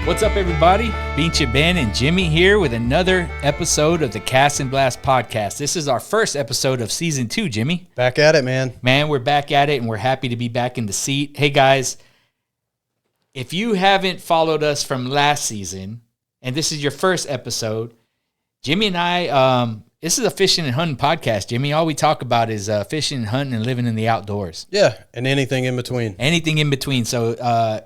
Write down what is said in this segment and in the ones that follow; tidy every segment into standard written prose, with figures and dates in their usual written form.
What's up, everybody? Pinche Ben and Jimmy here with another episode of the Cast&Blast podcast. This is our first episode of season 2, Jimmy. Back at it, man. Man, we're back at it, and we're happy to be back in the seat. Hey, guys, if you haven't followed us from last season, and this is your first episode, Jimmy and I, this is a fishing and hunting podcast, Jimmy. All we talk about is fishing and hunting and living in the outdoors. Yeah, and anything in between. Anything in between. So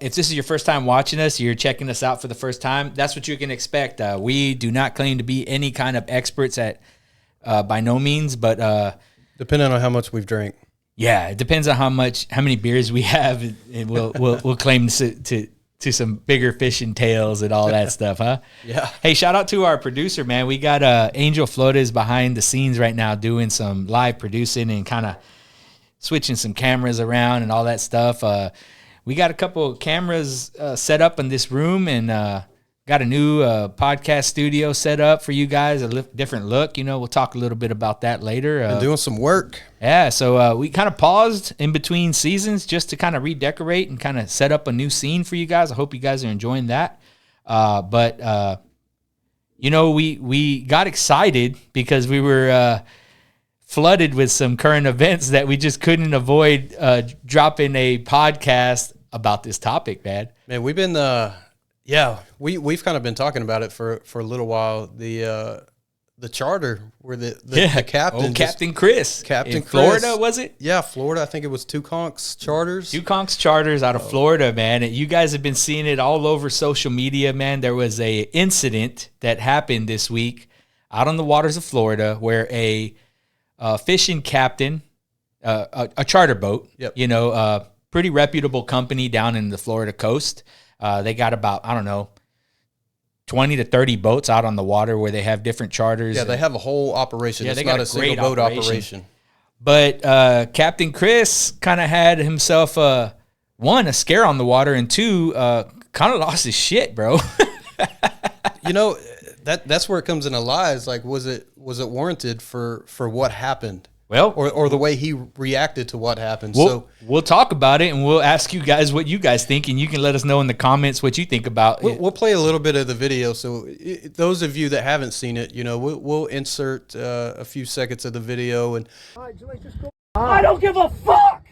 if this is your first time watching us, you're checking us out for the first time, that's what you can expect. We do not claim to be any kind of experts at, by no means, but depending on how much we've drank. Yeah, it depends on how many beers we have, and we'll claim to some bigger fishing tales and all that stuff, huh? Yeah. Hey, shout out to our producer, man. We got Angel Flores behind the scenes right now doing some live producing and kind of switching some cameras around and all that stuff. We got a couple of cameras set up in this room, and got a new podcast studio set up for you guys, a different look. You know, we'll talk a little bit about that later. Been doing some work. Yeah, so we kind of paused in between seasons just to kind of redecorate and kind of set up a new scene for you guys. I hope you guys are enjoying that. But you know, we got excited because we were flooded with some current events that we just couldn't avoid dropping a podcast about this topic, man. Man, we've been we've kind of been talking about it for a little while. The charter where the captain, Captain Chris, Captain in Chris. Florida, was it? Yeah, Florida. I think it was Two Conchs Charters. Two Conchs Charters out of Florida, man. And you guys have been seeing it all over social media, man. There was a incident that happened this week out on the waters of Florida where a fishing captain, a charter boat, you know, pretty reputable company down in the Florida coast. They got about, 20 to 30 boats out on the water where they have different charters. Yeah, they have a whole operation. Yeah, it's they got not a a single great boat operation. operation. But Captain Chris kind of had himself, one, a scare on the water, and two, kind of lost his shit, bro. You know, that's where it comes into lies. Like, was it warranted for what happened? Well, or the way he reacted to what happened. We'll talk about it, and we'll ask you guys what you guys think, and you can let us know in the comments what you think about it. We'll play a little bit of the video. So those of you that haven't seen it, you know, we'll insert a few seconds of the video. And all right, Julie, just go. I don't give a fuck.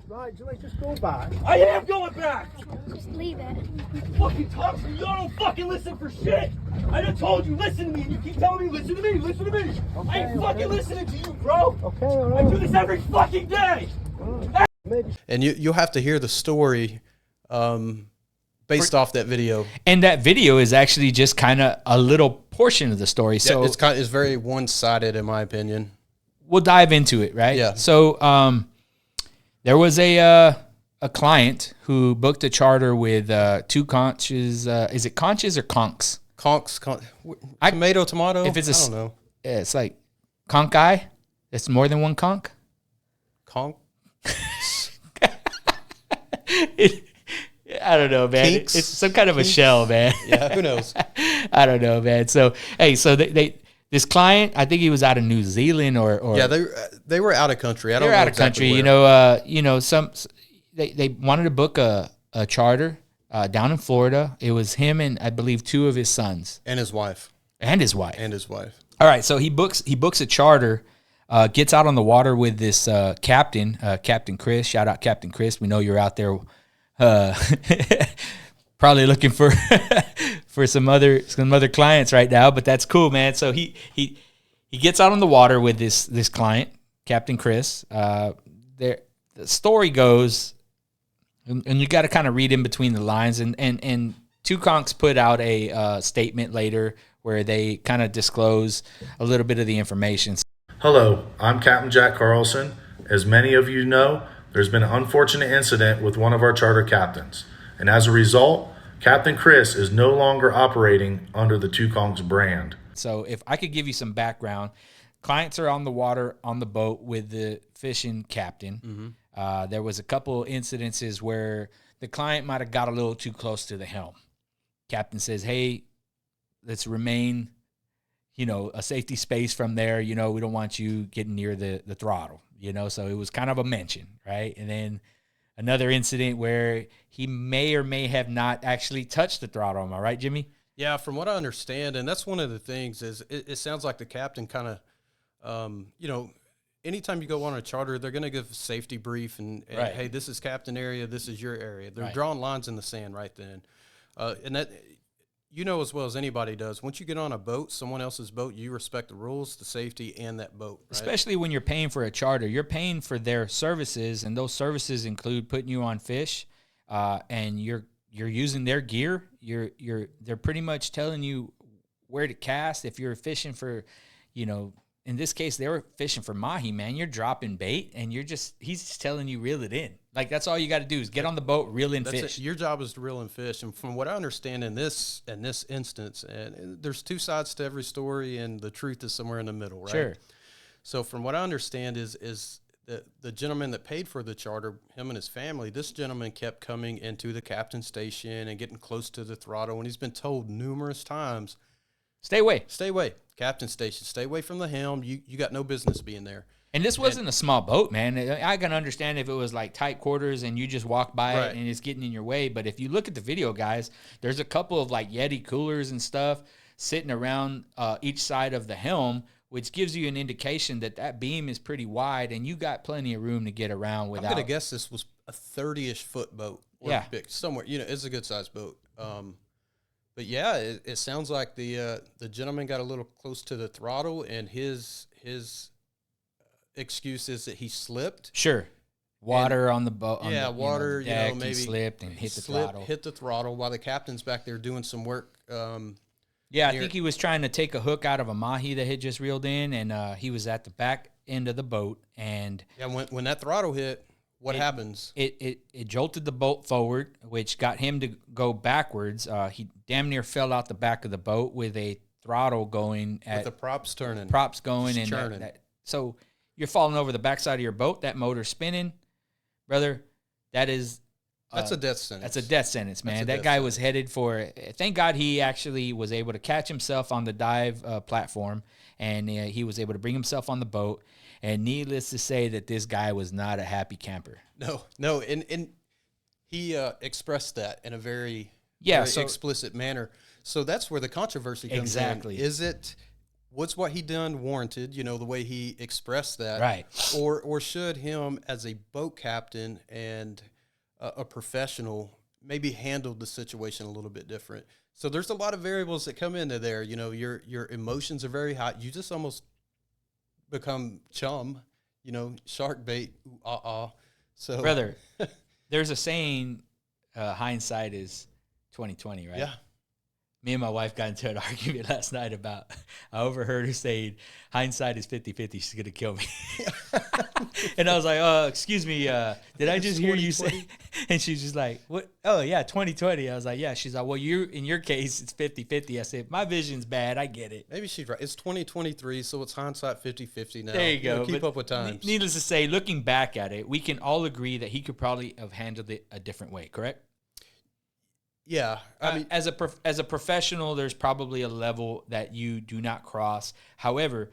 Right, Julie, just go back. I am going back. Just leave it. Fucking talk to me. You don't fucking listen for shit. I done told you, listen to me, and you keep telling me, listen to me, listen to me. Okay, I ain't fucking listening to you, bro. Okay, all right. I do this every fucking day. And you'll have to hear the story based off that video. And that video is actually just kind of a little portion of the story. So it's very one-sided, in my opinion. We'll dive into it, right? Yeah. So there was a client who booked a charter with two conches. Is it conches or conchs? Conchs, tomato. If it's I don't know. Yeah, it's like conch eye. It's more than one conch. Conch. I don't know, man. Kinks? It's some kind of a shell, man. Yeah, who knows? I don't know, man. So they this client, I think he was out of New Zealand or yeah, they were out of country. I don't know out exactly of country. You know, they wanted to book a charter down in Florida. It was him and I believe two of his sons and his wife. All right, so he books a charter. Gets out on the water with this captain, Captain Chris. Shout out Captain Chris. We know you're out there, probably looking for for some other clients right now, but that's cool, man. So he gets out on the water with this client, Captain Chris. The story goes, and you got to kind of read in between the lines. And Two Conchs put out a statement later where they kind of disclose a little bit of the information. Hello, I'm Captain Jack Carlson. As many of you know, there's been an unfortunate incident with one of our charter captains. And as a result, Captain Chris is no longer operating under the Two Conchs brand. So if I could give you some background, clients are on the water on the boat with the fishing captain. Mm-hmm. There was a couple incidences where the client might have got a little too close to the helm. Captain says, hey, let's remain, a safety space from there. We don't want you getting near the throttle, so it was kind of a mention, right? And then another incident where he may or may have not actually touched the throttle. Am I right, Jimmy? Yeah, from what I understand, and that's one of the things is it sounds like the captain kind of, anytime you go on a charter, they're going to give a safety brief and Right. hey, this is captain area, this is your area. They're Right. drawing lines in the sand right then. And that, as well as anybody does, once you get on a boat, someone else's boat, you respect the rules, the safety, and that boat. Right? Especially when you're paying for a charter, you're paying for their services, and those services include putting you on fish, and you're using their gear. They're pretty much telling you where to cast. If you're fishing for, in this case, they were fishing for mahi, man. You're dropping bait, and he's just telling you reel it in. Like, that's all you got to do is get on the boat, reel in fish. Your job is to reel in fish. And from what I understand in this instance, and there's two sides to every story, and the truth is somewhere in the middle, right? Sure. So from what I understand is the gentleman that paid for the charter, him and his family, this gentleman kept coming into the captain's station and getting close to the throttle, and he's been told numerous times, Stay away. Captain's station, stay away from the helm. You got no business being there. And this wasn't a small boat, man. I can understand if it was like tight quarters and you just walk by Right. it and it's getting in your way. But if you look at the video, guys, there's a couple of like Yeti coolers and stuff sitting around each side of the helm, which gives you an indication that beam is pretty wide and you got plenty of room to get around without. I'm going to guess this was a 30-ish foot boat. Or Yeah. big, somewhere. It's a good sized boat. But yeah, it sounds like the gentleman got a little close to the throttle, and his excuse is that he slipped. Sure. Water on the boat. Water. Deck, Maybe he slipped and hit the throttle. Hit the throttle while the captain's back there doing some work. Yeah, I think he was trying to take a hook out of a mahi that had just reeled in, and he was at the back end of the boat. And yeah, when that throttle hit, what happens? It jolted the boat forward, which got him to go backwards. He damn near fell out the back of the boat with a throttle going With the props turning. props going, Just and churning. so you're falling over the backside of your boat. That motor's spinning, brother. That's a death sentence. That's a death sentence, man. a That death guy was headed for. Thank God he actually was able to catch himself on the dive platform, and he was able to bring himself on the boat. And needless to say, that this guy was not a happy camper. No, and he expressed that in a very explicit manner. So that's where the controversy comes Exactly. in. Was what he done warranted? The way he expressed that, Right? Or should him as a boat captain and a professional maybe handled the situation a little bit different? So there's a lot of variables that come into there. Your emotions are very hot. You just almost become chum, shark bait. So, Brother, there's a saying, hindsight is 20/20, right? Yeah. Me and my wife got into an argument last night about, I overheard her saying, hindsight is 50-50, she's going to kill me. And I was like, excuse me, did I just hear you say? And she's just like, what? Oh, yeah, 20/20. I was like, yeah. She's like, well, in your case, it's 50-50. I said, my vision's bad. I get it. Maybe she's right. It's 2023, so it's hindsight 50-50 now. There you go. Keep But up with times. Needless to say, looking back at it, we can all agree that he could probably have handled it a different way, correct? Yeah. I mean, as a professional, there's probably a level that you do not cross. However,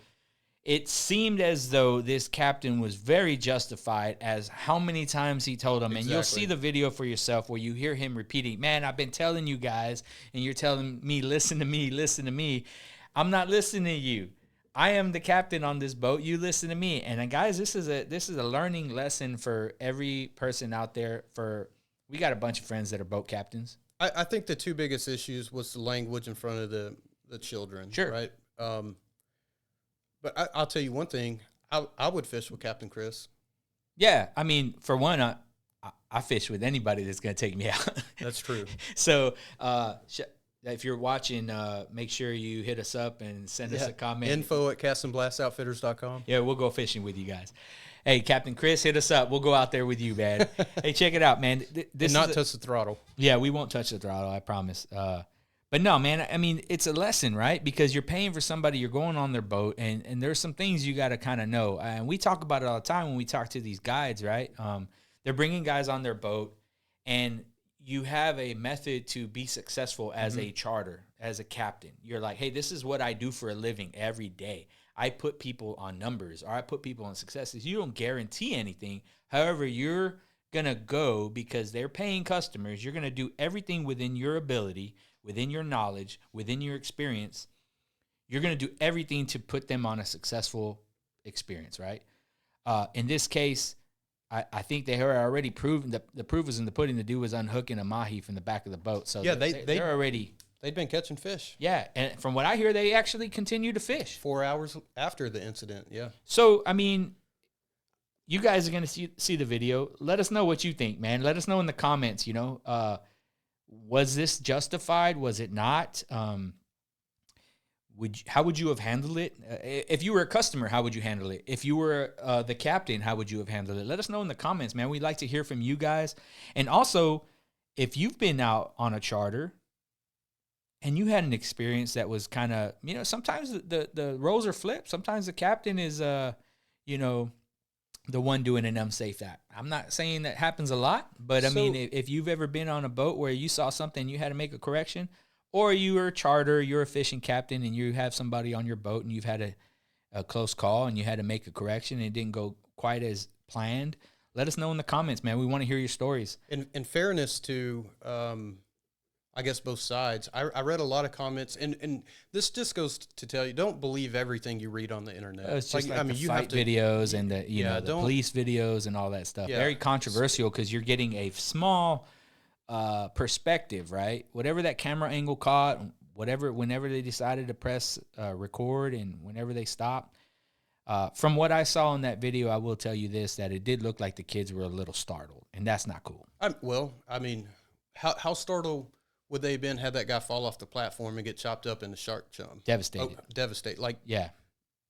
it seemed as though this captain was very justified as how many times he told him. And you'll see the video for yourself where you hear him repeating, man, I've been telling you guys, and you're telling me, listen to me, listen to me. I'm not listening to you. I am the captain on this boat. You listen to me. And guys, this is a learning lesson for every person out there. We got a bunch of friends that are boat captains. I think the two biggest issues was the language in front of the children. Sure. Right. But I'll tell you one thing. I would fish with Captain Chris. Yeah. I mean, for one, I fish with anybody that's going to take me out. That's true. So if you're watching, make sure you hit us up and send us a comment. info@cast&blastoutfitters.com. Yeah, we'll go fishing with you guys. Hey, Captain Chris, hit us up. We'll go out there with you, man. Hey, check it out, man. Touch the throttle. Yeah, we won't touch the throttle, I promise. But no, man, I mean, it's a lesson, right? Because you're paying for somebody, you're going on their boat, and there's some things you got to kind of know. And we talk about it all the time when we talk to these guides, right? They're bringing guys on their boat, and you have a method to be successful as a charter, as a captain. You're like, hey, this is what I do for a living every day. I put people on numbers, or I put people on successes. You don't guarantee anything. However, you're going to go because they're paying customers. You're going to do everything within your ability, within your knowledge, within your experience. You're going to do everything to put them on a successful experience, right? In this case, I think they are already proven that the proof is in the pudding. The dude was unhooking a mahi from the back of the boat. So yeah, they're already... They'd been catching fish. Yeah, and from what I hear, they actually continue to fish. 4 hours after the incident, yeah. So, I mean, you guys are going to see the video. Let us know what you think, man. Let us know in the comments, you know. Was this justified? Was it not? How would you have handled it? If you were a customer, how would you handle it? If you were the captain, how would you have handled it? Let us know in the comments, man. We'd like to hear from you guys. And also, if you've been out on a charter and you had an experience that was kind of, you know, sometimes the roles are flipped. Sometimes the captain is, you know, the one doing an unsafe act. I'm not saying that happens a lot, but I mean, if you've ever been on a boat where you saw something, you had to make a correction, or you were a charter, you're a fishing captain, and you have somebody on your boat and you've had a close call and you had to make a correction and it didn't go quite as planned, let us know in the comments, man. We want to hear your stories. In fairness to, I guess, both sides, I read a lot of comments, and this just goes to tell you, don't believe everything you read on the internet. It's just like the fight videos and the the police videos and all that stuff. Yeah. Very controversial because you're getting a small perspective, right? Whatever that camera angle caught, whenever they decided to press record and whenever they stopped. From what I saw in that video, I will tell you this, that it did look like the kids were a little startled, and that's not cool. I mean, how startled would they have been had that guy fall off the platform and get chopped up in the shark chum? Devastated. Oh, devastated. Like, yeah.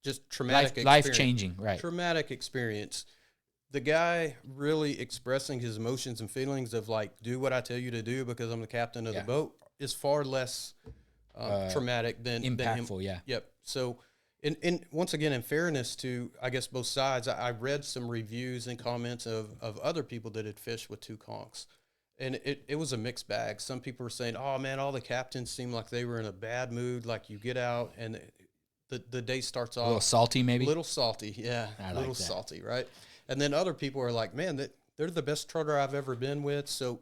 Just traumatic life-changing, right. Traumatic experience. The guy really expressing his emotions and feelings of, like, do what I tell you to do because I'm the captain of the boat is far less traumatic than impactful, him. Yep. So, in once again, in fairness to, I guess, both sides, I read some reviews and comments of other people that had fished with two conchs. And it was a mixed bag. Some people were saying, oh, man, all the captains seemed like they were in a bad mood. Like, you get out and the day starts off. A little salty, maybe? A little salty, yeah. A little salty, right? And then other people are like, man, they're the best charter I've ever been with. So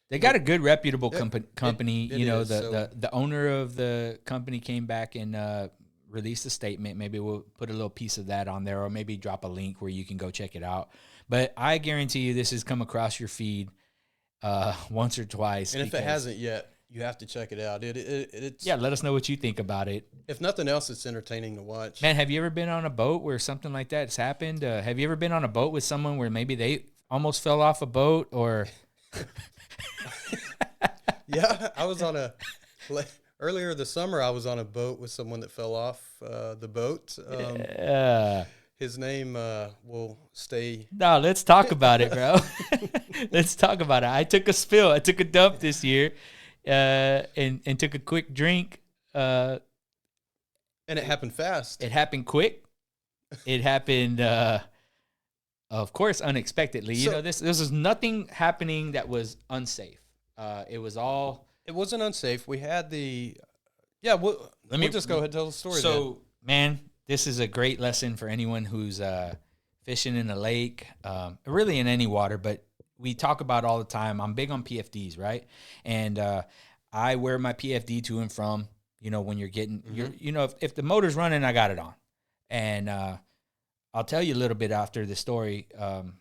they got a good, reputable company. The owner of the company came back and released a statement. Maybe we'll put a little piece of that on there, or maybe drop a link where you can go check it out. But I guarantee you this has come across your feed once or twice. And if it hasn't yet, you have to check it out. It's let us know what you think about it. If nothing else, it's entertaining to watch. Man, have you ever been on a boat where something like that's happened? Have you ever been on a boat with someone where maybe they almost fell off a boat, or? Yeah, I was on earlier this summer. I was on a boat with someone that fell off the boat. His name will stay. No, let's talk about it, bro. Let's talk about it. I took a spill. I took a dump this year, and took a quick drink. And it happened fast. It happened quick. It happened, of course, unexpectedly. You know, this was nothing happening that was unsafe. It was all. It wasn't unsafe. We had the. Yeah, we'll just go ahead and tell the story. So, man, this is a great lesson for anyone who's fishing in a lake, really in any water, but we talk about all the time. I'm big on PFDs, right? And I wear my PFD to and from, you know, when you're getting, if the motor's running, I got it on. And I'll tell you a little bit after the story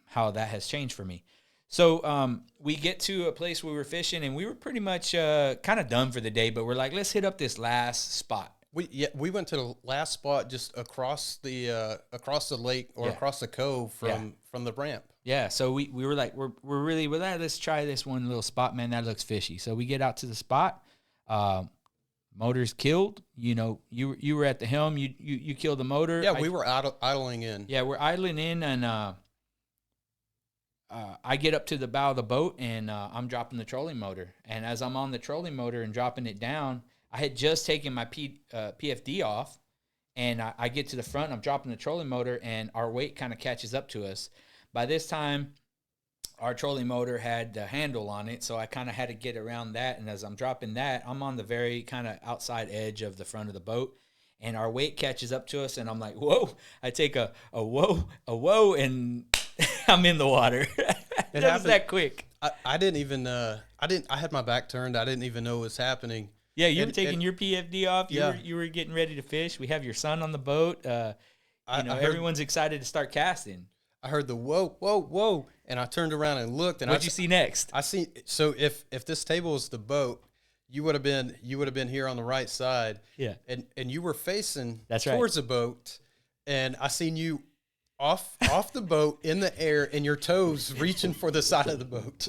how that has changed for me. So we get to a place where we were fishing, and we were pretty much kind of done for the day, but we're like, let's hit up this last spot. We went to the last spot just across the lake or across the cove from the ramp. Yeah, so we were like, we're really, let's try this one little spot, man. That looks fishy. So we get out to the spot. Motor's killed. You know, you were at the helm. You killed the motor. Yeah, we were idling in. Yeah, we're idling in, and I get up to the bow of the boat, and I'm dropping the trolling motor. And as I'm on the trolling motor and dropping it down, I had just taken my PFD off, and I get to the front, and I'm dropping the trolling motor, and our weight kind of catches up to us. By this time, our trolling motor had the handle on it, so I kind of had to get around that, and as I'm dropping that, I'm on the very kind of outside edge of the front of the boat, and our weight catches up to us, and I'm like, whoa. I take a whoa, and I'm in the water. That was that quick. I didn't even, I had my back turned. I didn't even know what was happening. Yeah, you were taking your PFD off. Yeah. You were getting ready to fish. We have your son on the boat. Everyone's excited to start casting. I heard the whoa, whoa, whoa, and I turned around and looked. And What'd you see next? I see. So if this table is the boat, you would have been here on the right side. Yeah, and you were facing That's towards the boat, and I seen you off the boat in the air, and your toes reaching for the side of the boat.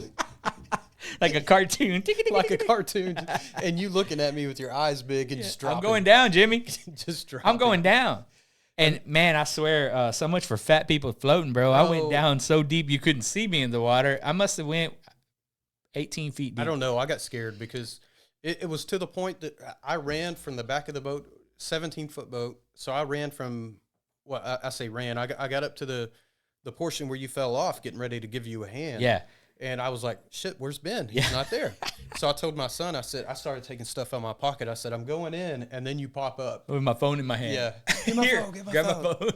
Like a cartoon. Like a cartoon, and you looking at me with your eyes big and just dropping. I'm going down, Jimmy. Just dropping. I'm going down. And man, I swear, so much for fat people floating, bro. I went down so deep you couldn't see me in the water. I must have went 18 feet deep. I don't know. I got scared because it was to the point that I ran from the back of the boat, 17-foot boat. So I ran from, I say ran. I got up to the portion where you fell off, getting ready to give you a hand. Yeah. And I was like, shit, where's Ben? He's not there. So I told my son, I said, I started taking stuff out of my pocket. I said, I'm going in, and then you pop up. With my phone in my hand. Yeah. Get my phone, grab my phone.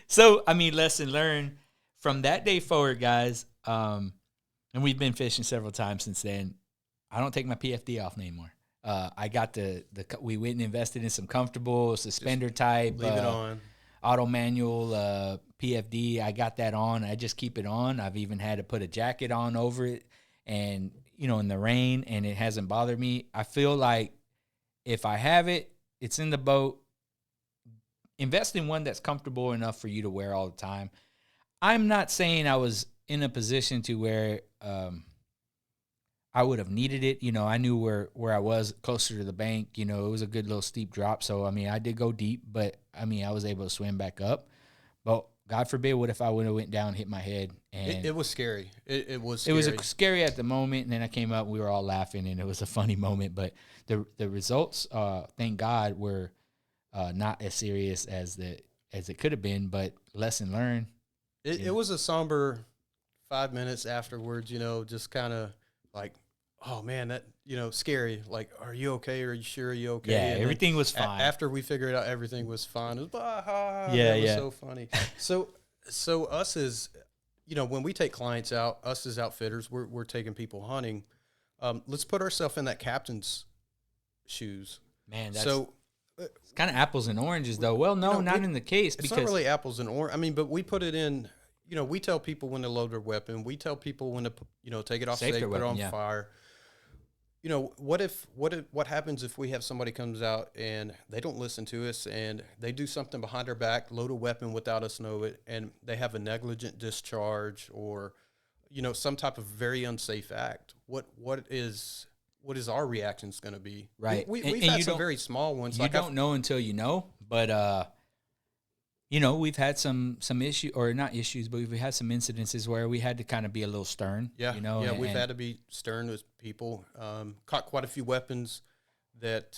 So, I mean, lesson learned from that day forward, guys. And we've been fishing several times since then. I don't take my PFD off anymore. I got we went and invested in some comfortable suspender type. Leave it on. Auto manual PFD. I got that on. I just keep it on. I've even had to put a jacket on over it, and in the rain, and it hasn't bothered me. I feel like if I have it, it's in the boat. Invest in one that's comfortable enough for you to wear all the time. I'm not saying I was in a position to where I would have needed it. I knew where I was closer to the bank. It was a good little steep drop. So, I mean, I did go deep, but, I mean, I was able to swim back up. But God forbid, what if I would have went down and hit my head? And it was scary. It was scary. It was scary at the moment, and then I came up, we were all laughing, and it was a funny moment. But the results, thank God, were not as serious as it could have been, but lesson learned. It was a somber 5 minutes afterwards, just kind of like, oh man, that, scary. Like, are you okay? Are you sure? Are you okay? Yeah, and everything was fine. After we figured out everything was fine, it was, yeah, it was so funny. So us as, when we take clients out, us as outfitters, we're taking people hunting. Let's put ourselves in that captain's shoes. Man, that's it's kind of apples and oranges, though. Well, no, not in the case. It's not really apples and oranges. I mean, but we put it in. We tell people when to load their weapon. We tell people when to, take it off safe, put it on fire. What happens if we have somebody comes out and they don't listen to us and they do something behind our back, load a weapon without us know it, and they have a negligent discharge or, some type of very unsafe act? What is our reactions going to be? Right. We've had some very small ones. You don't know until you know, but we've had some issue, or not issues, but we've had some incidences where we had to kind of be a little stern. Yeah, we've had to be stern with people. Caught quite a few weapons that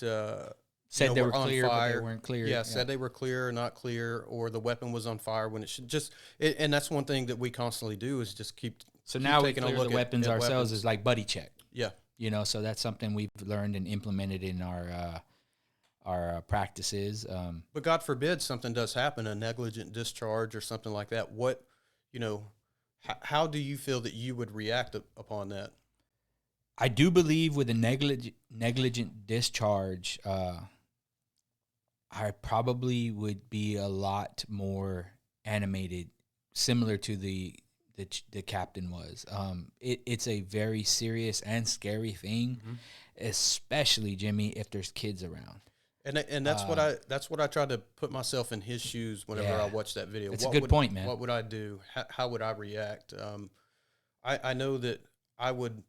said they were clear, but they weren't clear. Yeah, said they were clear or not clear, or the weapon was on fire when it should just. And that's one thing that we constantly do is just keep. So now we clear the weapons ourselves is like buddy check. Yeah, so that's something we've learned and implemented in our practices. But God forbid something does happen, a negligent discharge or something like that. What, how do you feel that you would react upon that? I do believe with a negligent discharge, I probably would be a lot more animated, similar to the captain was. It's a very serious and scary thing, especially, Jimmy, if there's kids around. And that's what I try to put myself in his shoes whenever I watch that video. That's a good point, man. What would I do? How would I react? I know that I would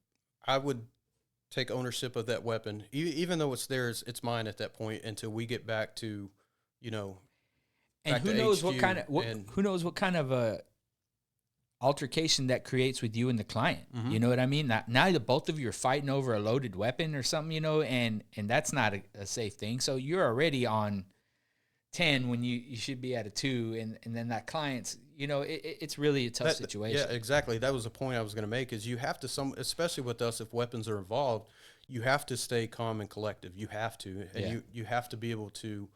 take ownership of that weapon, even though it's theirs. It's mine at that point until we get back to, And who knows what kind of altercation that creates with you and the client. You know what I mean? Now the both of you are fighting over a loaded weapon or something, and that's not a safe thing. So you're already on 10 when you should be at a 2, and then that client's, it's really a tough situation. Yeah, exactly. That was the point I was going to make, is you have to, especially with us, if weapons are involved, you have to stay calm and collective. You have to, and you have to be able to,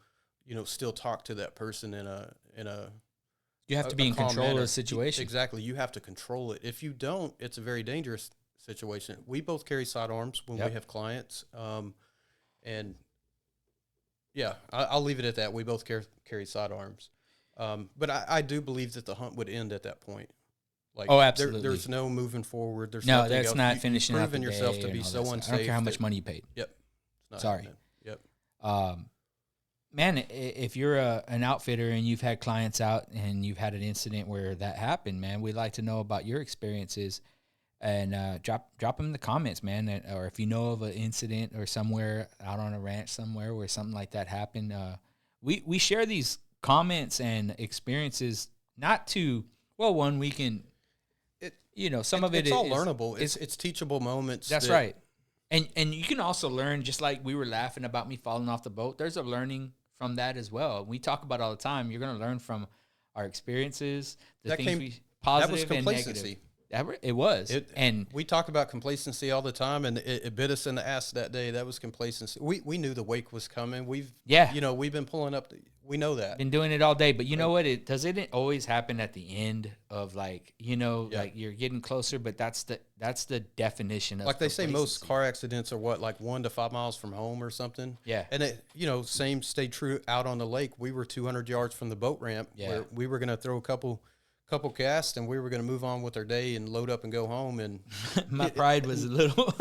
still talk to that person in a You have to be in calm control of manner. the situation. Exactly. You have to control it. If you don't, it's a very dangerous situation. We both carry sidearms when we have clients. And yeah, I'll leave it at that. We both carry sidearms. But I do believe that the hunt would end at that point. Like, oh, absolutely. There's no moving forward. There's no, nothing that's else. not finishing You've out the proven yourself day to and be all so that unsafe. stuff. I don't care how much money you paid. Yep. It's not Sorry. happening. Yep. Man, if you're an outfitter and you've had clients out and you've had an incident where that happened, man, we'd like to know about your experiences, and drop them in the comments, man. Or if you know of an incident or somewhere out on a ranch somewhere where something like that happened, we share these comments and experiences not to, well, one, we can, some of it it's all is learnable. It's teachable moments. That's right. And you can also learn, just like we were laughing about me falling off the boat. There's a learning from that as well. We talk about it all the time. You're going to learn from our experiences, positive and negative. It was. And we talk about complacency all the time, and it bit us in the ass that day. That was complacency. We knew the wake was coming. We've been pulling up. We know that. Been doing it all day. But you know what? It always happen at the end of like you're getting closer, but that's the definition of, like they say, most car accidents are like 1 to 5 miles from home or something. Yeah. And same stayed true out on the lake. We were 200 yards from the boat ramp where we were going to throw a couple casts, and we were going to move on with our day and load up and go home. And my pride was a little.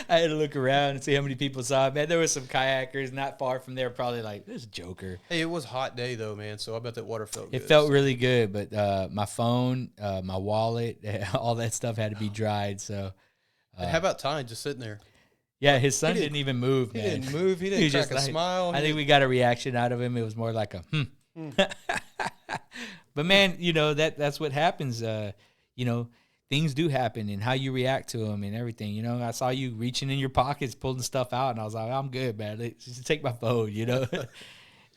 I had to look around and see how many people saw it. Man, there were some kayakers not far from there, probably like, this joker. Hey, it was a hot day though, man. So I bet that water felt good. It felt really good, but my phone, my wallet, all that stuff had to be dried. So, and how about Ty just sitting there? Yeah, his son didn't even move, man. He didn't move. He didn't crack a smile. I think we got a reaction out of him. It was more like a But man, that's what happens. Things do happen, and how you react to them and everything. I saw you reaching in your pockets, pulling stuff out, and I was like, I'm good, man. Just take my phone,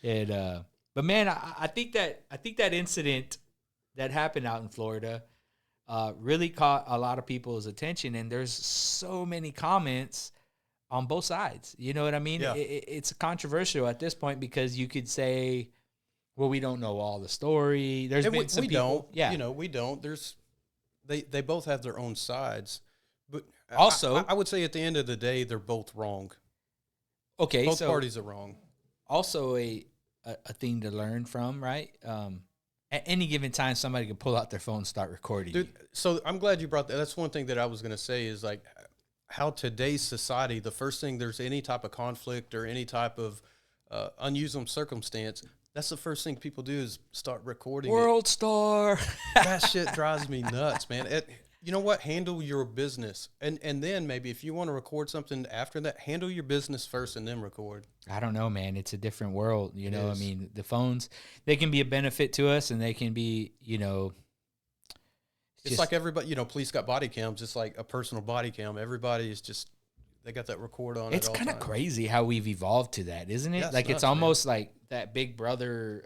And but man, I think that incident that happened out in Florida really caught a lot of people's attention, and there's so many comments on both sides. You know what I mean? Yeah. It's controversial at this point because you could say, well, we don't know all the story. There's and been some people. Yeah. We don't. They both have their own sides. But also, I would say at the end of the day, they're both wrong. Okay. Both parties are wrong. Also a thing to learn from, right? At any given time, somebody can pull out their phone and start recording. Dude, so I'm glad you brought that. That's one thing that I was going to say is like how today's society, the first thing there's any type of conflict or any type of unusual circumstance, that's the first thing people do is start recording World Star. That shit drives me nuts, man. You know what? Handle your business. And then maybe if you want to record something after that, handle your business first and then record. I don't know, man. It's a different world. I mean, the phones, they can be a benefit to us, and they can be, It's like everybody, police got body cams, just like a personal body cam. Everybody is just, they got that record on. It's kind of crazy how we've evolved to that, isn't it? Yeah, like nuts, it's almost like that Big Brother.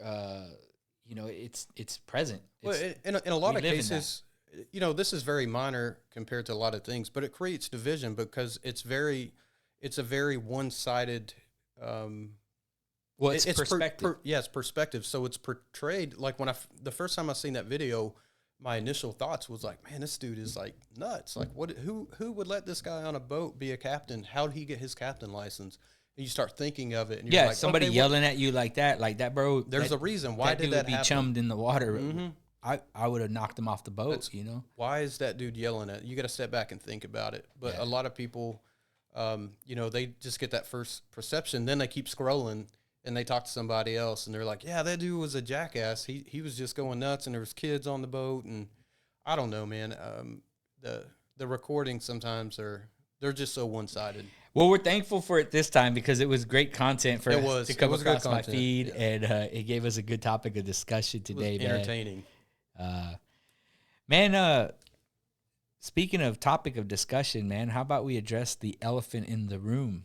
It's present. Well, in a lot of cases, this is very minor compared to a lot of things, but it creates division because it's a very one-sided. It's perspective. It's perspective. So it's portrayed like the first time I seen that video, my initial thoughts was like, man, this dude is like nuts. Like who would let this guy on a boat be a captain? How did he get his captain license? And you start thinking of it. And you're like, somebody yelling at you like that, bro. There's a reason. Why did that be happen? chummed in the water? Mm-hmm. I would have knocked him off the boat, Why is that dude yelling at you? You got to step back and think about it. But a lot of people, they just get that first perception. Then they keep scrolling and they talk to somebody else and they're like, yeah, that dude was a jackass. He was just going nuts and there was kids on the boat. And I don't know, man. The recordings sometimes they're just so one-sided. Well, we're thankful for it this time because it was great content for us to come across my feed, and it gave us a good topic of discussion today, man. Entertaining. Speaking of topic of discussion, man, how about we address the elephant in the room?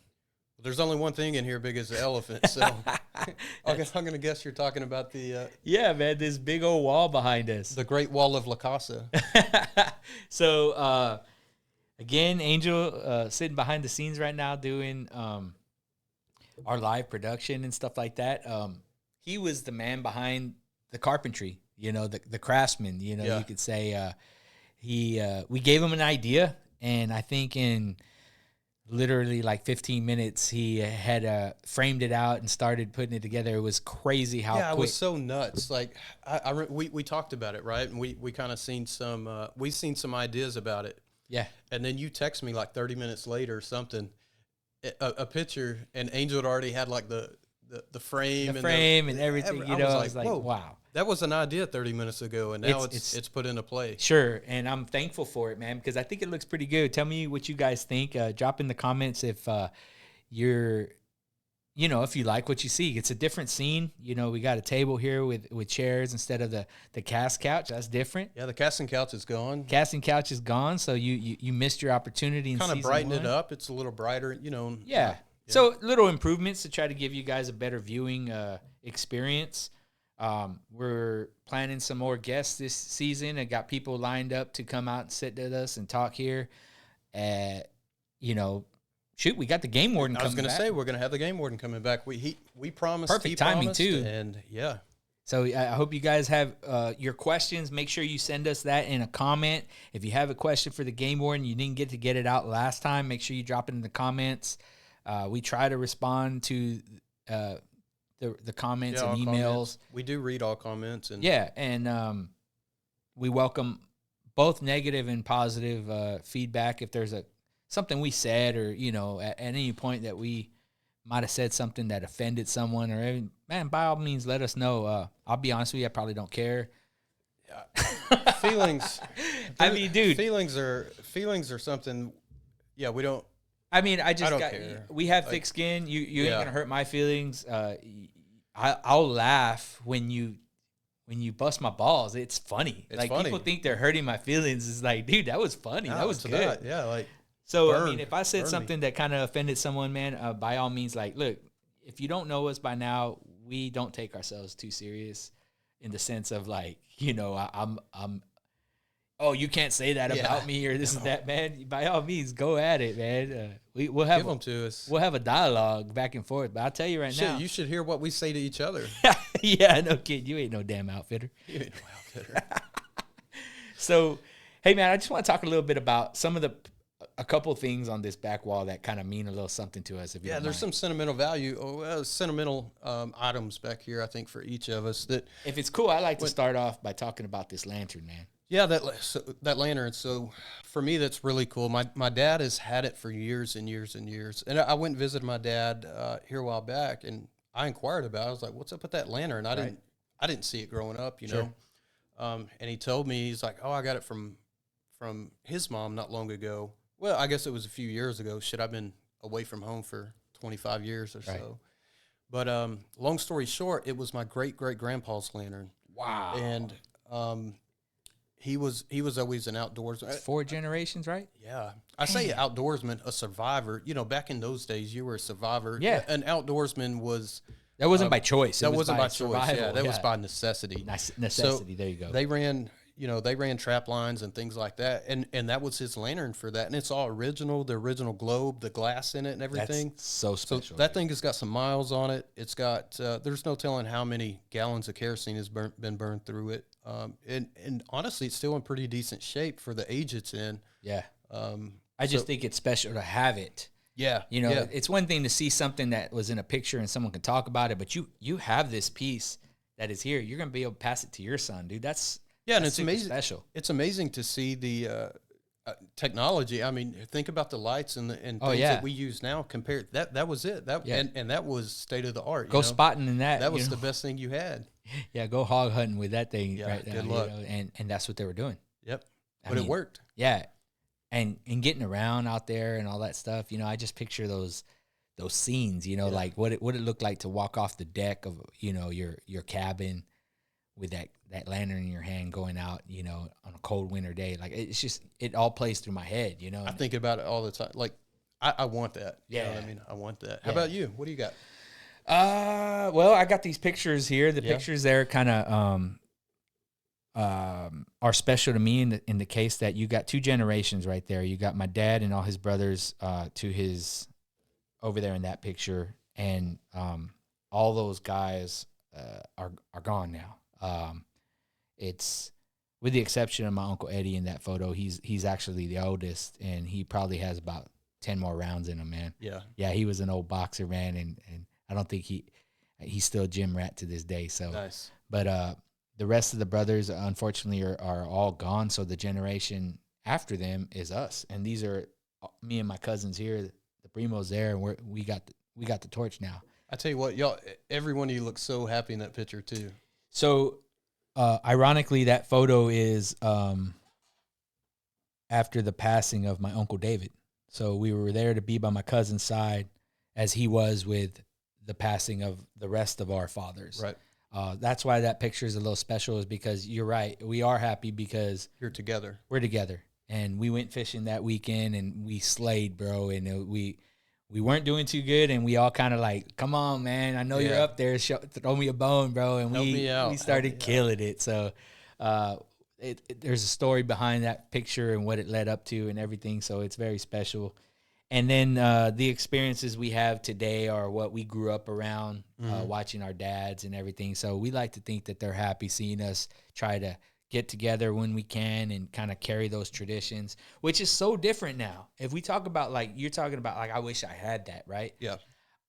Well, there's only one thing in here big as the elephant, so I'm going to guess you're talking about the... yeah, man, this big old wall behind us. The Great Wall of La Casa. So, again, Angel sitting behind the scenes right now doing our live production and stuff like that. He was the man behind the carpentry. you know, the craftsman, you know, Yeah. you could say, we gave him an idea, and I think in literally like 15 minutes, he had framed it out and started putting it together. It was crazy how Yeah, quick. it was so nuts. Like we talked about it, right? And we kind of seen we've seen some ideas about it. Yeah. And then you text me like 30 minutes later or something, a picture, and Angel had already had like the frame, and everything. You know, I was like, whoa, wow. that was an idea 30 minutes ago, and now it's put into play. Sure, and I'm thankful for it, man, because I think it looks pretty good. Tell me what you guys think. Drop in the comments if you're, you know, if you like what you see. It's a different scene. You know, we got a table here with chairs instead of the cast couch. That's different. Yeah, the casting couch is gone. Casting couch is gone, so you missed your opportunity in Kind of season brighten one. it up. It's a little brighter, you know. Yeah. So little improvements to try to give you guys a better viewing experience. We're planning some more guests this season. I got people lined up to come out and sit with us and talk here. You know, shoot, we got the game warden I was coming going to back. say we're going to have the game warden coming back. We promised. Perfect he timing, promised, too. And yeah. So I hope you guys have your questions. Make sure you send us that in a comment. If you have a question for the game warden, you didn't get to get it out last time, make sure you drop it in the comments. We try to respond to the comments and emails. Comments. We do read all comments. And Yeah, and we welcome both negative and positive feedback. If there's something we said, or you know, at any point that we might have said something that offended someone, or man, by all means, let us know. I'll be honest with you, I probably don't care. Feelings. I mean, dude, feelings are something. Yeah, we don't. I mean, I don't got. care. We have thick skin. You ain't Yeah. gonna hurt my feelings. I'll laugh when you bust my balls. It's funny. It's like funny. people think they're hurting my feelings. It's like, dude, that was funny. That was it's good. about- yeah, like So I burn- mean, if I said burn me. something that kind of offended someone, man, by all means, like, look, if you don't know us by now, we don't take ourselves too serious, in the sense of like, you know, I'm. Oh, you can't say that Yeah. about me or this and that, man. By all means, go at it, man. We'll have give them to us. we'll have a dialogue back and forth. But I'll tell you right Shit, now, you should hear what we say to each other. yeah, no kid, you ain't no damn outfitter. You ain't no outfitter. So, hey man, I just want to talk a little bit about a couple things on this back wall that kind of mean a little something to us. If you Yeah, don't there's mind. some sentimental value, sentimental items back here. I think for each of us that. If it's cool, I like to start off by talking about this lantern, man. Yeah, that lantern. So for me, that's really cool. My dad has had it for years and years and years. And I went and visited my dad here a while back, and I inquired about it. I was like, "What's up with that lantern?" I didn't see it growing up, you know. And he told me, he's like, "Oh, I got it from his mom not long ago." Well, I guess it was a few years ago. Shit, I've been away from home for 25 years or so. But long story short, it was my great grandpa's lantern. Wow. And he was always an outdoorsman. 4 generations, right? Yeah. I say outdoorsman, a survivor. You know, back in those days, you were a survivor. Yeah. An outdoorsman was... That wasn't by choice. That wasn't by choice. survival. Yeah, that was by necessity. Necessity. There you go. They ran, they ran trap lines and things like that. And that was his lantern for that. And it's all original, the original globe, the glass in it and everything. That's so So special. that thing has got some miles on it. It's got, there's no telling how many gallons of kerosene has been burned through it. And honestly, it's still in pretty decent shape for the age it's in. Yeah. I just think it's special to have it. Yeah. You know, yeah. it's one thing to see something that was in a picture and someone can talk about it, but you have this piece that is here. You're going to be able to pass it to your son, dude. That's and that's it's super amazing. special. It's amazing to see the technology. I mean, think about the lights and things yeah. that we use now compared. That was it. And that was state of the art. Go spotting in that. That was you know? the best thing you had. Yeah, go hog hunting with that thing right now. good luck. You know, and that's what they were doing. Yep. I But mean, it worked. Yeah. And getting around out there and all that stuff, you know, I just picture those scenes, you know, like what it looked like to walk off the deck of, you know, your cabin with that lantern in your hand going out, you know, on a cold winter day. Like it's just, it all plays through my head, you know. I think about it all the time. Like I want that. You know Yeah. what I mean? I want that. How about you? What do you got? Well, I got these pictures here. The pictures there kind of are special to me in the case that you got 2 generations right there. You got my dad and all his brothers to his over there in that picture, and all those guys are gone now. it's, with the exception of my Uncle Eddie in that photo, he's actually the oldest, and he probably has about 10 more rounds in him, man. Yeah. Yeah, he was an old boxer, man, and I don't think he's still a gym rat to this day. So Nice. But the rest of the brothers, unfortunately, are all gone. So the generation after them is us, and these are me and my cousins here. The Primo's there, and we got the torch now. I tell you what, y'all, every one of you looks so happy in that picture too. So, ironically, that photo is after the passing of my Uncle David. So we were there to be by my cousin's side as he was with the passing of the rest of our fathers. Right. That's why that picture is a little special, is because you're right. We are happy because You're together. we're together. And we went fishing that weekend, and we slayed, bro. And we weren't doing too good, and we all kind of like, come on, man. I know you're up there. Throw me a bone, bro. And Help me out. we started killing it. So there's a story behind that picture and what it led up to and everything. So it's very special. And then the experiences we have today are what we grew up around, watching our dads and everything. So we like to think that they're happy seeing us try to get together when we can and kind of carry those traditions, which is so different now. If we talk about, like, you're talking about, like, I wish I had that, right? Yeah.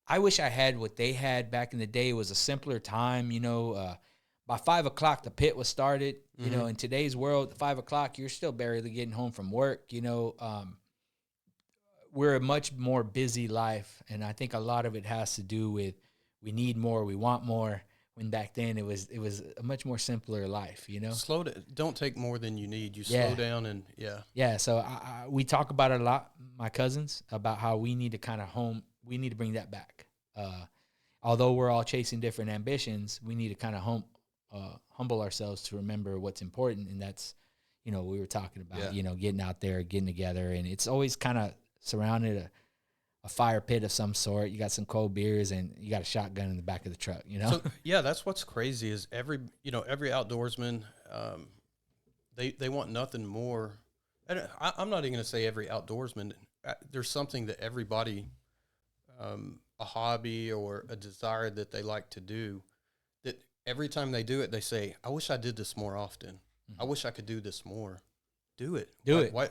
I wish I had what they had back in the day. It was a simpler time, you know. By 5 o'clock, the pit was started. You know, in today's world, 5 o'clock, you're still barely getting home from work, you know. We're a much more busy life, and I think a lot of it has to do with we need more, we want more. When back then it was a much more simpler life, you know. Slow down. Don't take more than you need. You slow down and Yeah. So we talk about it a lot, my cousins, about how we need to we need to bring that back. Although we're all chasing different ambitions, we need to kind of humble ourselves to remember what's important, and that's, you know, we were talking about, you know, getting out there, getting together, and it's always kind of surrounded a fire pit of some sort. You got some cold beers, and you got a shotgun in the back of the truck, you know? So, yeah, that's what's crazy is every outdoorsman, they want nothing more. And I'm not even going to say every outdoorsman. There's something that everybody, a hobby or a desire that they like to do, that every time they do it, they say, I wish I did this more often. I wish I could do this more. Do it.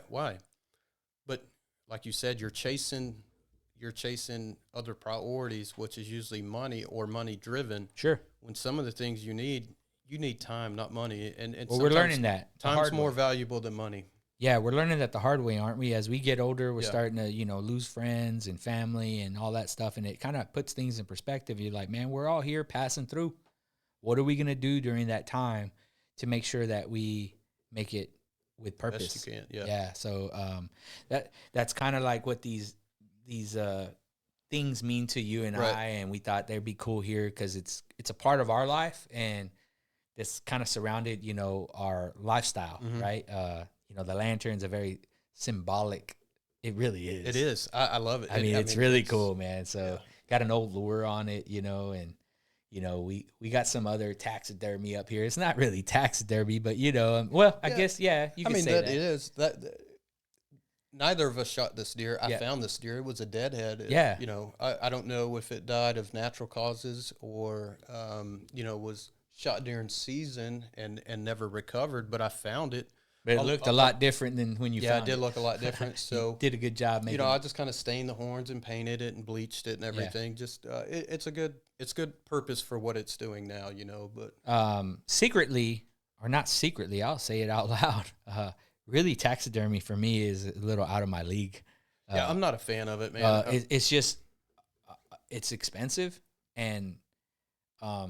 Why? But like you said, you're chasing other priorities, which is usually money or money driven. Sure. When some of the things you need time, not money. And well, we're learning that time's more valuable than money. Yeah, we're learning that the hard way, aren't we? As we get older, we're starting to, you know, lose friends and family and all that stuff, and it kind of puts things in perspective. You're like, man, we're all here passing through. What are we going to do during that time to make sure that we make it with purpose? Best you can, Yeah. So that's kind of like what these things mean to you and I, and we thought they'd be cool here because it's a part of our life, and it's kind of surrounded, you know, our lifestyle, right? You know, the lantern's a very symbolic. It really is. It is. I love it. I mean, it's really cool, man. So got an old lure on it, you know, and you know, we got some other taxidermy up here. It's not really taxidermy, but you know, well, I guess you can say that. It is that. Neither of us shot this deer. I found this deer. It was a deadhead. You know, I don't know if it died of natural causes or, you know, was shot during season and never recovered, but I found it. But it looked a lot different than when you found it. Yeah, it did look a lot different. So you did a good job making it. You know, I just kind of stained the horns and painted it and bleached it and everything. Just it's good purpose for what it's doing now, you know, but secretly, or not secretly, I'll say it out loud. Really, taxidermy for me is a little out of my league. Yeah, I'm not a fan of it, man. It's just, it's expensive, and I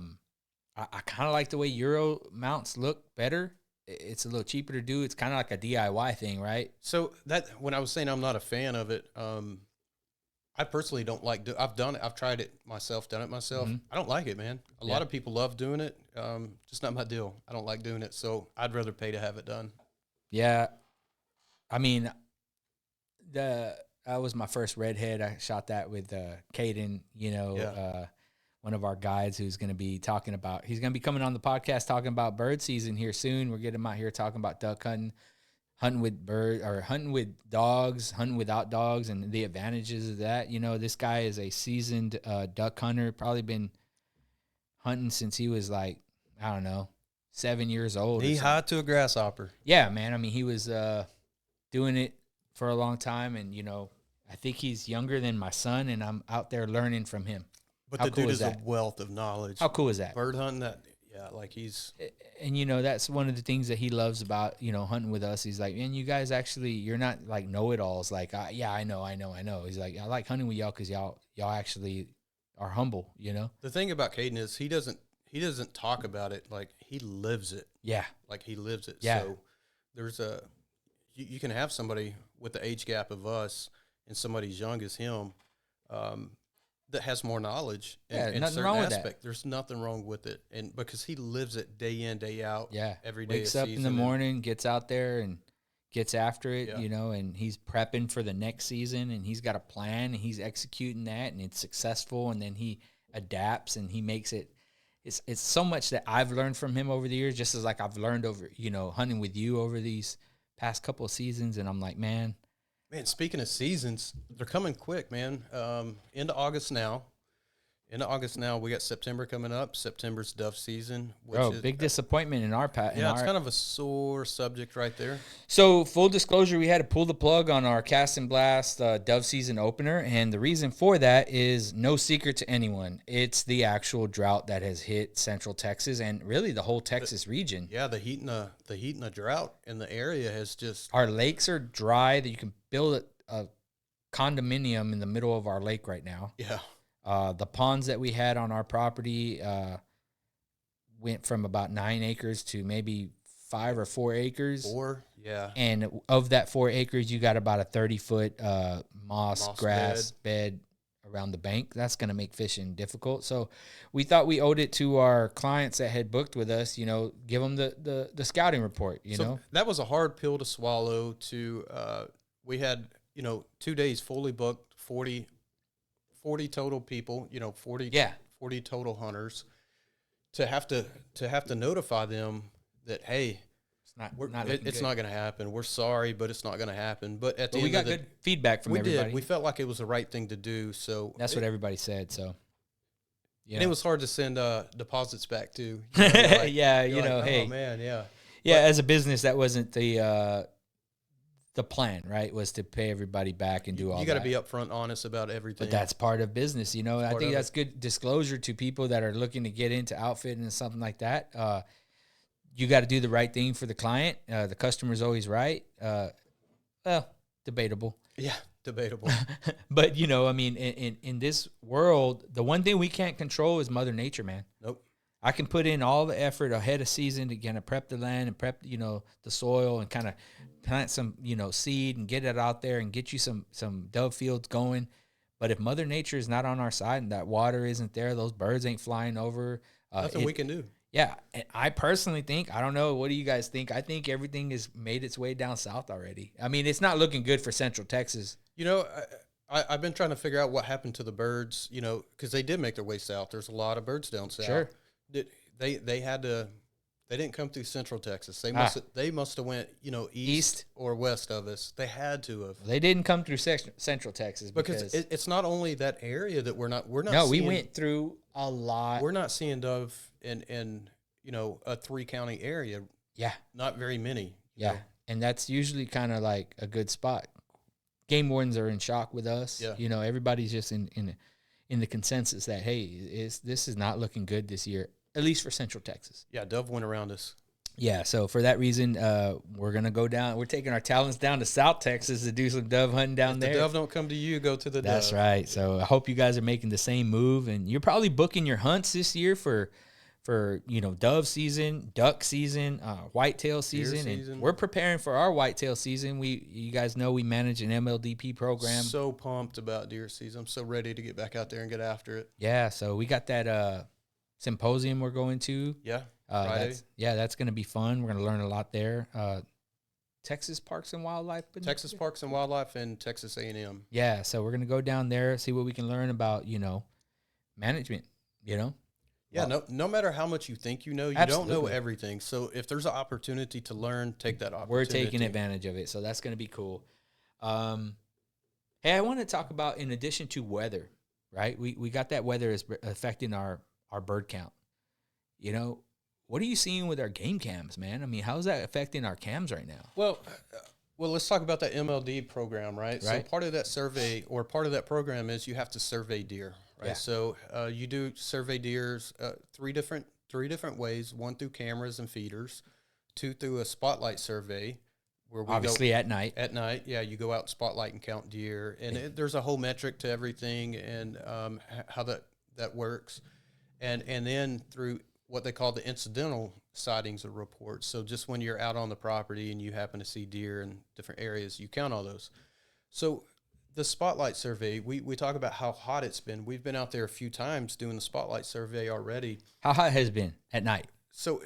kind of like the way Euro mounts look better. It's a little cheaper to do. It's kind of like a DIY thing, right? So that when I was saying I'm not a fan of it, I personally don't like. I've done it. I've tried it myself. Done it myself. I don't like it, man. A lot of people love doing it. Just not my deal. I don't like doing it. So I'd rather pay to have it done. Yeah, I mean, that was my first redhead. I shot that with Caden, you know, one of our guides who's going to be talking about. He's going to be coming on the podcast talking about bird season here soon. We're getting him out here talking about duck hunting, hunting with dogs, hunting without dogs, and the advantages of that. You know, this guy is a seasoned duck hunter. Probably been hunting since he was like, I don't know, 7 years old. Knee high to a grasshopper. Yeah, man. I mean, he was doing it for a long time, and I think he's younger than my son, and I'm out there learning from him. But the dude is a wealth of knowledge. How cool is that? Bird hunting, like he's... And, that's one of the things that he loves about, hunting with us. He's like, man, you guys actually, you're not like know-it-alls. Like, yeah, I know. He's like, I like hunting with y'all because y'all actually are humble, The thing about Caden is he doesn't talk about it. Like, he lives it. Yeah. Like, he lives it. Yeah. So there's you can have somebody with the age gap of us and somebody as young as him that has more knowledge in nothing certain wrong with aspect. There's nothing wrong with it. And because he lives it day in, day out. Yeah. Every day. Wakes up in the morning, gets out there and gets after it, and he's prepping for the next season, and he's got a plan, and he's executing that, and it's successful, and then he adapts and he makes it. It's so much that I've learned from him over the years, just as like I've learned over, hunting with you over these past couple of seasons. And I'm like, man, speaking of seasons, they're coming quick, man. Into August now. We got September coming up. September's dove season. Which is big disappointment in our path. Yeah, it's kind of a sore subject right there. So, full disclosure, we had to pull the plug on our Cast&Blast dove season opener, and the reason for that is no secret to anyone. It's the actual drought that has hit Central Texas and really the whole Texas region. Yeah, the heat and the drought in the area has just... Our lakes are dry that you can build a condominium in the middle of our lake right now. Yeah. The ponds that we had on our property went from about 9 acres to maybe 5 or 4 acres. 4, yeah. And of that 4 acres, you got about a 30-foot moss grass bed around the bank. That's going to make fishing difficult. So we thought we owed it to our clients that had booked with us, give them the scouting report, So that was a hard pill to swallow. We had, 2 days fully booked, 40 total people, 40 total hunters, to have to notify them that, hey, it's not going to happen. We're sorry, but it's not going to happen. But at the end we got good feedback from everybody. We felt like it was the right thing to do. So that's what everybody said. So and it was hard to send deposits back too. Hey, oh man, yeah. As a business, that wasn't the plan, right? Was to pay everybody back and do all that. You got to be upfront, honest about everything. But that's part of business, I think that's good disclosure to people that are looking to get into outfitting and something like that. You got to do the right thing for the client. The customer's always right. Well, debatable. Yeah, debatable. But, in this world, the one thing we can't control is Mother Nature, man. Nope. I can put in all the effort ahead of season to kind of prep the land and prep, the soil and kind of plant some, seed and get it out there and get you some dove fields going. But if Mother Nature is not on our side and that water isn't there, those birds ain't flying over. Nothing we can do. Yeah. And I personally think, I don't know, what do you guys think? I think everything has made its way down south already. I mean, it's not looking good for Central Texas. I've been trying to figure out what happened to the birds, because they did make their way south. There's a lot of birds down south. Sure. They had to. They didn't come through Central Texas. They must have went east or west of us. They had to have. They didn't come through Central Texas because it's not only that area that we're not. No, we went through a lot. We're not seeing dove in a 3-county area. Yeah, not very many. Yeah, and that's usually kind of like a good spot. Game wardens are in shock with us. Yeah. Everybody's just in the consensus that, hey, this is not looking good this year, at least for Central Texas. Yeah, dove went around us. Yeah, so for that reason, we're going to go down. We're taking our talents down to South Texas to do some dove hunting down there. If the dove don't come to you, go to the dove. That's right. So I hope you guys are making the same move, and you're probably booking your hunts this year for dove season, duck season, whitetail season, and we're preparing for our whitetail season. You guys know we manage an MLDP program. So pumped about deer season. I'm so ready to get back out there and get after it. Yeah, so we got that symposium we're going to. Yeah, Friday. That's going to be fun. We're going to learn a lot there. Texas Parks and Wildlife. Texas Parks and Wildlife and Texas A&M. Yeah, so we're going to go down there, see what we can learn about, management, Yeah, no matter how much you think you know, you don't know everything. So if there's an opportunity to learn, take that opportunity. We're taking advantage of it, so that's going to be cool. Hey, I want to talk about, in addition to weather, right? We got that weather is affecting our bird count. what are you seeing with our game cams, man? I mean, how is that affecting our cams right now? Well, let's talk about that MLD program, right? So Right. part of that survey or part of that program is you have to survey deer, right? Yeah. So you do survey deers three different ways: one through cameras and feeders, two through a spotlight survey, where we Obviously, go at night. At night, yeah, you go out and spotlight and count deer, and there's a whole metric to everything and how that works, and then through what they call the incidental sightings or reports. So just when you're out on the property and you happen to see deer in different areas, you count all those. So the spotlight survey, we talk about how hot it's been. We've been out there a few times doing the spotlight survey already. How hot has it been at night? So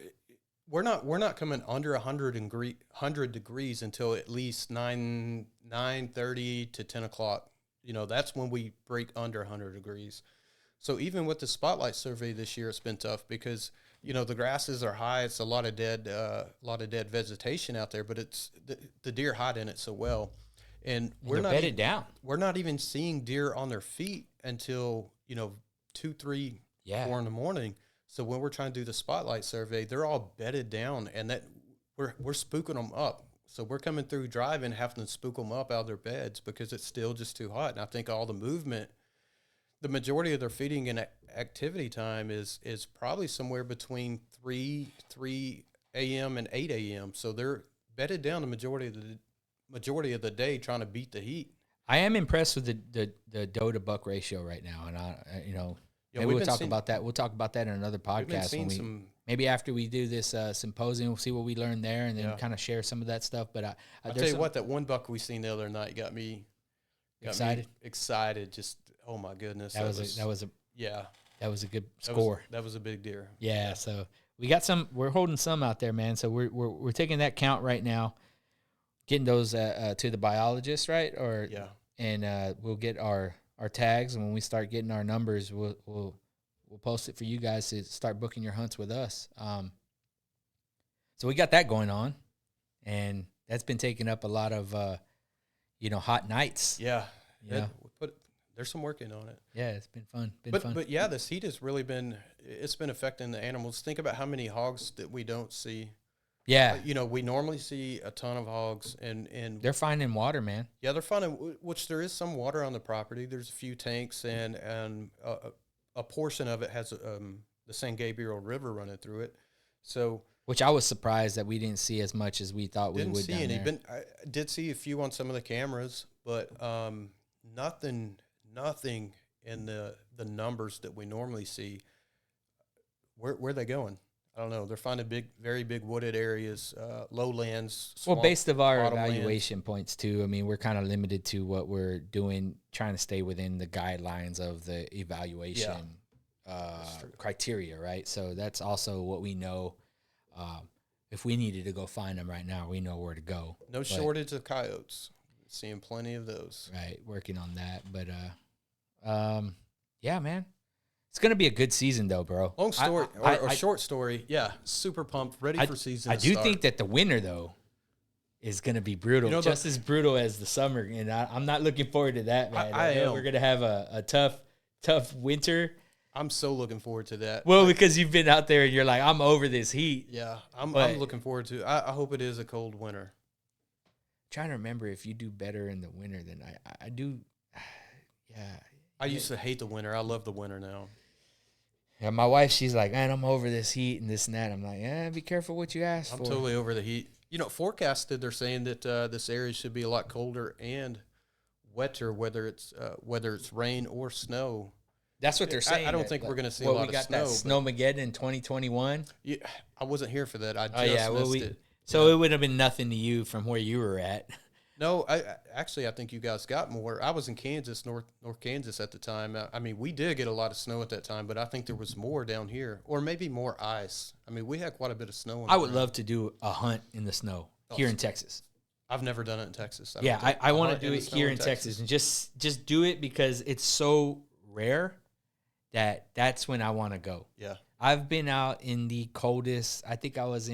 we're not coming under 100 degrees until at least 9:30 to 10 o'clock. You know, that's when we break under 100 degrees. So even with the spotlight survey this year, it's been tough because, you know, the grasses are high. It's a lot of dead vegetation out there, but it's the deer hide in it so well. And we're they're not bedded down. We're not even seeing deer on their feet until, 2, 3, 4 in the morning. So when we're trying to do the spotlight survey, they're all bedded down, and that we're spooking them up. So we're coming through driving, having to spook them up out of their beds because it's still just too hot. And I think all the movement, the majority of their feeding and activity time is probably somewhere between 3 a.m. and 8 a.m. So they're bedded down the majority of the day trying to beat the heat. I am impressed with the doe to buck ratio right now, and maybe we'll talk about that. We'll talk about that in another podcast maybe after we do this symposium. We'll see what we learned there, and then kind of share some of that stuff. But I'll tell you what, that one buck we seen the other night got me excited. Just oh my goodness, that was a good score. That was a big deer. Yeah, so we got some. We're holding some out there, man. So we're taking that count right now, getting those to the biologist, right? And we'll get our tags, and when we start getting our numbers, we'll post it for you guys to start booking your hunts with us. So we got that going on, and that's been taking up a lot of hot nights. Yeah, there's some work in on it. Yeah, it's been fun. But yeah, this heat has really been affecting the animals. Think about how many hogs that we don't see. Yeah. We normally see a ton of hogs, and they're finding water, man. Yeah, they're finding, which there is some water on the property. There's a few tanks, and a portion of it has the San Gabriel River running through it. So, which I was surprised that we didn't see as much as we thought we would. Didn't see any. I did see a few on some of the cameras, but nothing in the numbers that we normally see. Where are they going? I don't know. They're finding very big wooded areas, lowlands. Well, based of our evaluation points too. I mean, we're kind of limited to what we're doing, trying to stay within the guidelines of the evaluation criteria, right? So that's also what we know. If we needed to go find them right now, we know where to go. No shortage of coyotes. Seeing plenty of those. Right, working on that. But yeah, man. It's going to be a good season, though, bro. Long story, or short story. Yeah, super pumped, ready for season I do think that the winter, though, is going to be brutal. Just as brutal as the summer. And I'm not looking forward to that, man. I know we're going to have a tough winter. I'm so looking forward to that. Well, because you've been out there and you're like, I'm over this heat. Yeah, I'm looking forward to it. I hope it is a cold winter. I'm trying to remember if you do better in the winter than I do. Yeah. I used to hate the winter. I love the winter now. Yeah, my wife, she's like, man, I'm over this heat and this and that. I'm like, be careful what you ask for. I'm totally over the heat. Forecasted, they're saying that this area should be a lot colder and wetter, whether it's rain or snow. That's what they're saying. I don't think we're going to see a lot of snow. That Snowmageddon in 2021. Yeah, I wasn't here for that. I just missed it. So it would have been nothing to you from where you were at. No, I think you guys got more. I was in Kansas, North Kansas at the time. I mean, we did get a lot of snow at that time, but I think there was more down here, or maybe more ice. I mean, we had quite a bit of snow. I would love to do a hunt in the snow here in Texas. I've never done it in Texas. I want to do it here in Texas and just do it because it's so rare that's when I want to go. Yeah. I've been out in the coldest. I think it was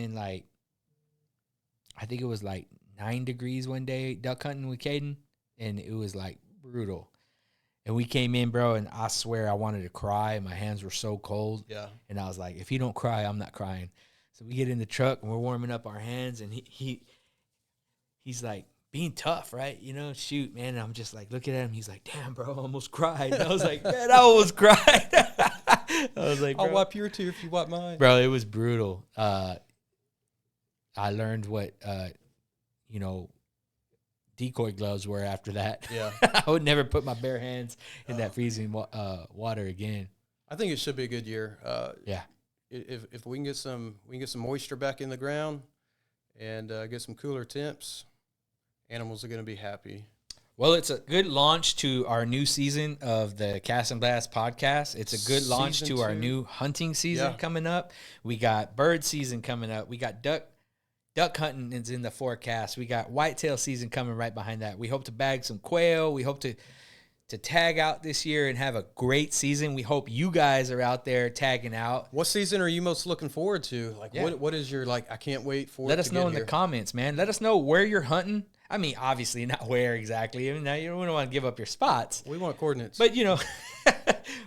like 9 degrees one day duck hunting with Caden, and it was like brutal. And we came in, bro, and I swear I wanted to cry. My hands were so cold. Yeah. And I was like, if you don't cry, I'm not crying. So we get in the truck and we're warming up our hands, and he's like, being tough, right? You know, shoot, man. And I'm just like, looking at him. He's like, damn, bro, I almost cried. And I was like, man, I almost cried. I was like, I'll wipe your tear if you wipe mine. Bro, it was brutal. I learned what, decoy gloves were after that. Yeah. I would never put my bare hands in that freezing water again. I think it should be a good year. Yeah. If we can get some moisture back in the ground and get some cooler temps, animals are going to be happy. Well, it's a good launch to our new season of the Cast and Blast podcast. It's a good launch to our new hunting season coming up. We got bird season coming up. We got duck hunting is in the forecast. We got whitetail season coming right behind that. We hope to bag some quail. We hope to tag out this year and have a great season. We hope you guys are out there tagging out. What season are you most looking forward to? Like, what is your, like, I can't wait for Let it us to know get in here. the comments, man. Let us know where you're hunting. I mean, obviously not where exactly. I mean, now you don't want to give up your spots. We want coordinates. But,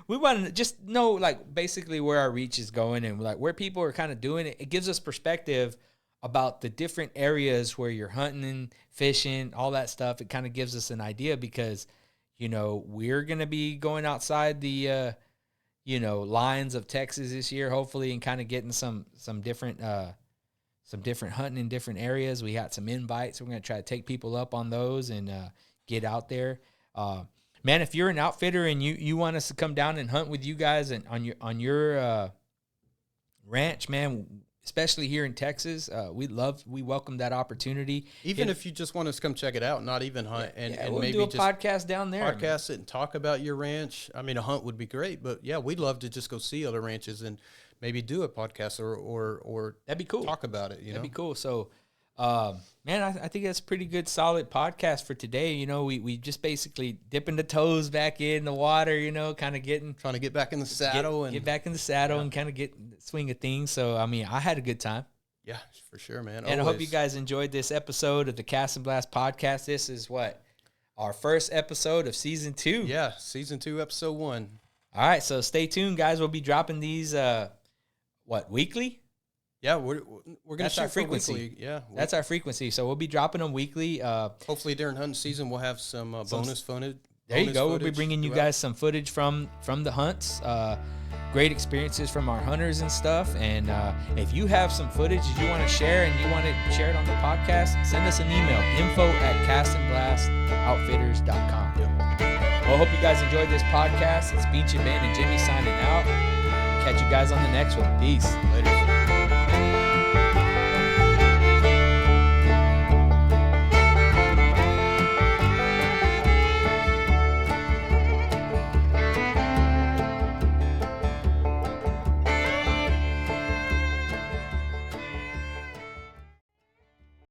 we want to just know, like, basically where our reach is going and, like, where people are kind of doing it. It gives us perspective about the different areas where you're hunting, fishing, all that stuff. It kind of gives us an idea because, we're going to be going outside the, lines of Texas this year, hopefully, and kind of getting some different hunting in different areas. We got some invites. We're going to try to take people up on those and get out there. Man, if you're an outfitter and you want us to come down and hunt with you guys and on your ranch, man, especially here in Texas, we welcome that opportunity. Even if you just want us to come check it out, not even hunt, and we'll maybe do a just podcast down there. Podcast it and talk about your ranch. I mean, a hunt would be great, but yeah, we'd love to just go see other ranches and maybe do a podcast or that'd be cool. Talk about it. That'd be cool. So, man, I think that's a pretty good, solid podcast for today. We just basically dipping the toes back in the water. Kind of trying to get back in the saddle get back in the saddle and kind of get the swing of things. So, I mean, I had a good time. Yeah, for sure, man. And I hope you guys enjoyed this episode of the Cast and Blast podcast. This is our first episode of season 2. Yeah, season 2, episode 1. All right, so stay tuned, guys. We'll be dropping these, weekly? Yeah, we're going to shoot frequency. Weekly. Yeah, that's our frequency. So we'll be dropping them weekly. Hopefully during hunting season, we'll have some bonus footage. There you go. We'll be bringing you guys some footage from the hunts. Great experiences from our hunters and stuff. And if you have some footage that you want to share and you want to share it on the podcast, send us an email, info@castandblastoutfitters.com. Yep. Well, I hope you guys enjoyed this podcast. It's Pinche, Ben, and Jimmy signing out. Catch you guys on the next one. Peace. Later.